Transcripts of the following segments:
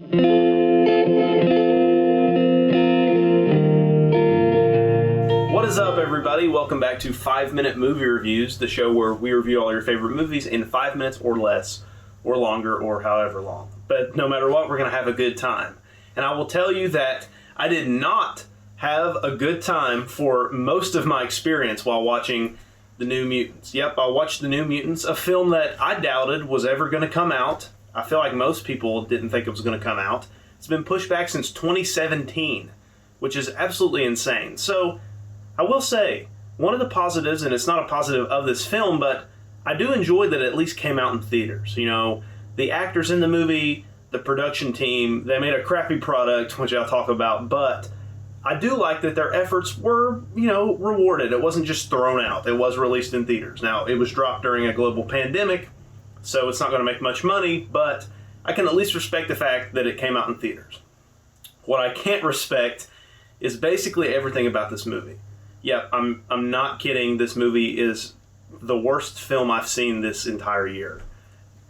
What is up, everybody? Welcome back to 5 Minute Movie Reviews, the show where we review all your favorite movies in 5 minutes or less, or longer, or however long. But no matter what, we're going to have a good time. And I will tell you that I did not have a good time for most of my experience while watching The New Mutants. Yep, I watched The New Mutants, a film that I doubted was ever going to come out. I feel like most people didn't think it was going to come out. It's been pushed back since 2017, which is absolutely insane. So, I will say, one of the positives, and it's not a positive of this film, but I do enjoy that it at least came out in theaters. You know, the actors in the movie, the production team, they made a crappy product, which I'll talk about, but I do like that their efforts were, rewarded. It wasn't just thrown out. It was released in theaters. Now, it was dropped during a global pandemic, so it's not going to make much money, but I can at least respect the fact that it came out in theaters. What I can't respect is basically everything about this movie. Yeah, I'm not kidding. This movie is the worst film I've seen this entire year.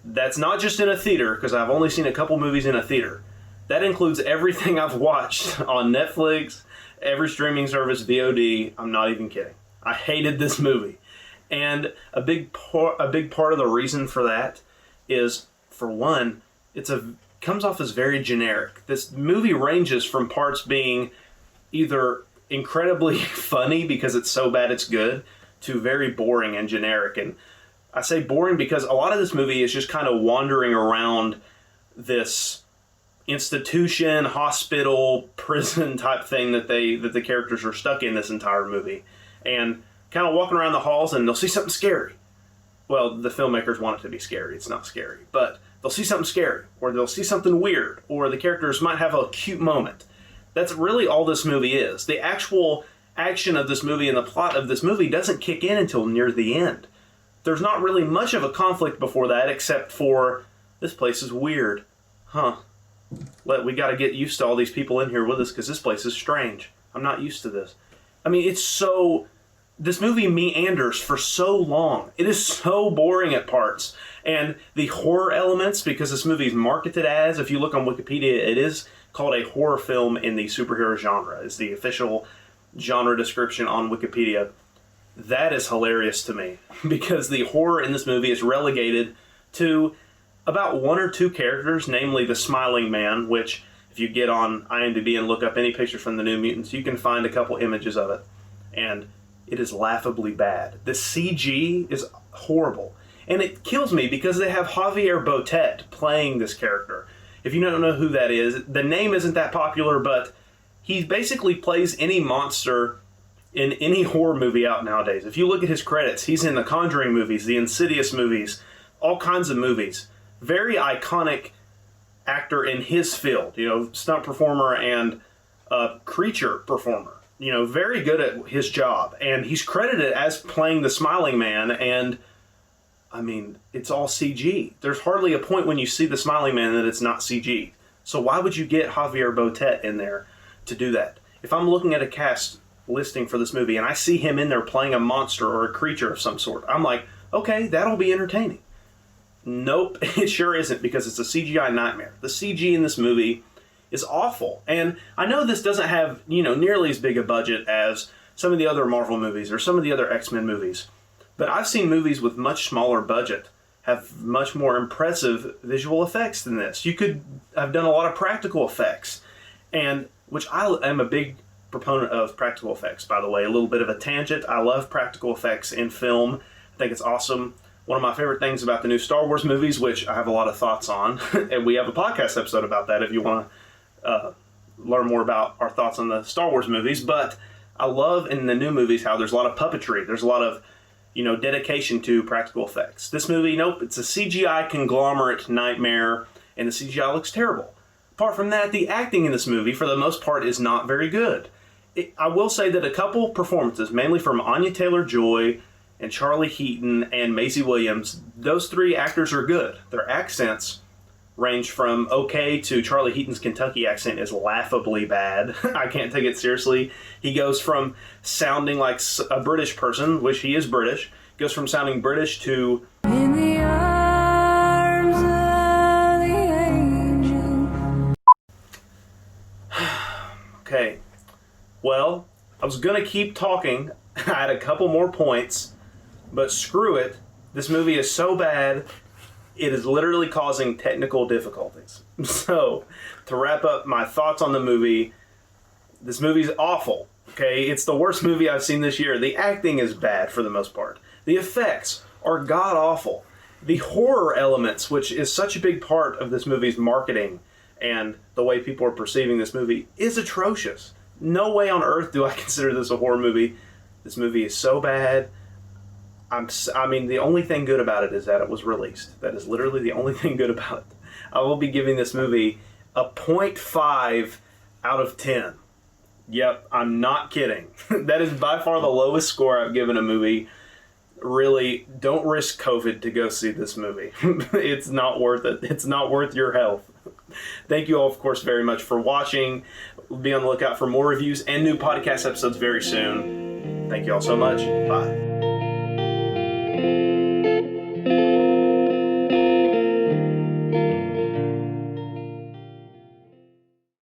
That's not just in a theater, because I've only seen a couple movies in a theater. That includes everything I've watched on Netflix, every streaming service, VOD. I'm not even kidding. I hated this movie. And a big part of the reason for that is, for one, comes off as very generic. This movie ranges from parts being either incredibly funny because it's so bad it's good, to very boring and generic. And I say boring because a lot of this movie is just kind of wandering around this institution, hospital, prison type thing that the characters are stuck in this entire movie. And kind of walking around the halls and they'll see something scary. Well, the filmmakers want it to be scary. It's not scary. But they'll see something scary, or they'll see something weird, or the characters might have a cute moment. That's really all this movie is. The actual action of this movie and the plot of this movie doesn't kick in until near the end. There's not really much of a conflict before that, except for, this place is weird. Huh. We gotta get used to all these people in here with us, because this place is strange. I'm not used to this. I mean, this movie meanders for so long. It is so boring at parts. And the horror elements, because this movie is marketed as, if you look on Wikipedia, it is called a horror film in the superhero genre, is the official genre description on Wikipedia. That is hilarious to me, because the horror in this movie is relegated to about one or two characters, namely the Smiling Man, which, if you get on IMDb and look up any pictures from the New Mutants, you can find a couple images of it. And it is laughably bad. The CG is horrible. And it kills me because they have Javier Botet playing this character. If you don't know who that is, the name isn't that popular, but he basically plays any monster in any horror movie out nowadays. If you look at his credits, he's in the Conjuring movies, the Insidious movies, all kinds of movies. Very iconic actor in his field, stunt performer and creature performer. Very good at his job. And he's credited as playing the Smiling Man, and I mean, it's all CG. There's hardly a point when you see the Smiling Man that it's not CG. So why would you get Javier Botet in there to do that? If I'm looking at a cast listing for this movie and I see him in there playing a monster or a creature of some sort, I'm like, okay, that'll be entertaining. Nope, it sure isn't, because it's a CGI nightmare. The CG in this movie is awful. And I know this doesn't have, nearly as big a budget as some of the other Marvel movies or some of the other X-Men movies. But I've seen movies with much smaller budget have much more impressive visual effects than this. You could have done a lot of practical effects, and which I am a big proponent of practical effects, by the way. A little bit of a tangent. I love practical effects in film. I think it's awesome. One of my favorite things about the new Star Wars movies, which I have a lot of thoughts on, and we have a podcast episode about that if you want to learn more about our thoughts on the Star Wars movies. But I love in the new movies how there's a lot of puppetry. There's a lot of dedication to practical effects. This movie, nope, it's a CGI conglomerate nightmare, and the CGI looks terrible. Apart from that, the acting in this movie, for the most part, is not very good. I will say that a couple performances, mainly from Anya Taylor-Joy and Charlie Heaton and Maisie Williams, those three actors are good. Their accents range from okay to Charlie Heaton's Kentucky accent is laughably bad. I can't take it seriously. He goes from sounding like a British person, which he is British, goes from sounding British to in the arms of the angel. Okay. Well, I was going to keep talking. I had a couple more points, but screw it. This movie is so bad, it is literally causing technical difficulties. So, to wrap up my thoughts on the movie, this movie's awful. Okay, it's the worst movie I've seen this year. The acting is bad for the most part. The effects are god-awful. The horror elements, which is such a big part of this movie's marketing and the way people are perceiving this movie, is atrocious. No way on earth do I consider this a horror movie. This movie is so bad. I mean, the only thing good about it is that it was released. That is literally the only thing good about it. I will be giving this movie a 0.5 out of 10. Yep, I'm not kidding. That is by far the lowest score I've given a movie. Really, don't risk COVID to go see this movie. It's not worth it. It's not worth your health. Thank you all, of course, very much for watching. Be on the lookout for more reviews and new podcast episodes very soon. Thank you all so much. Bye.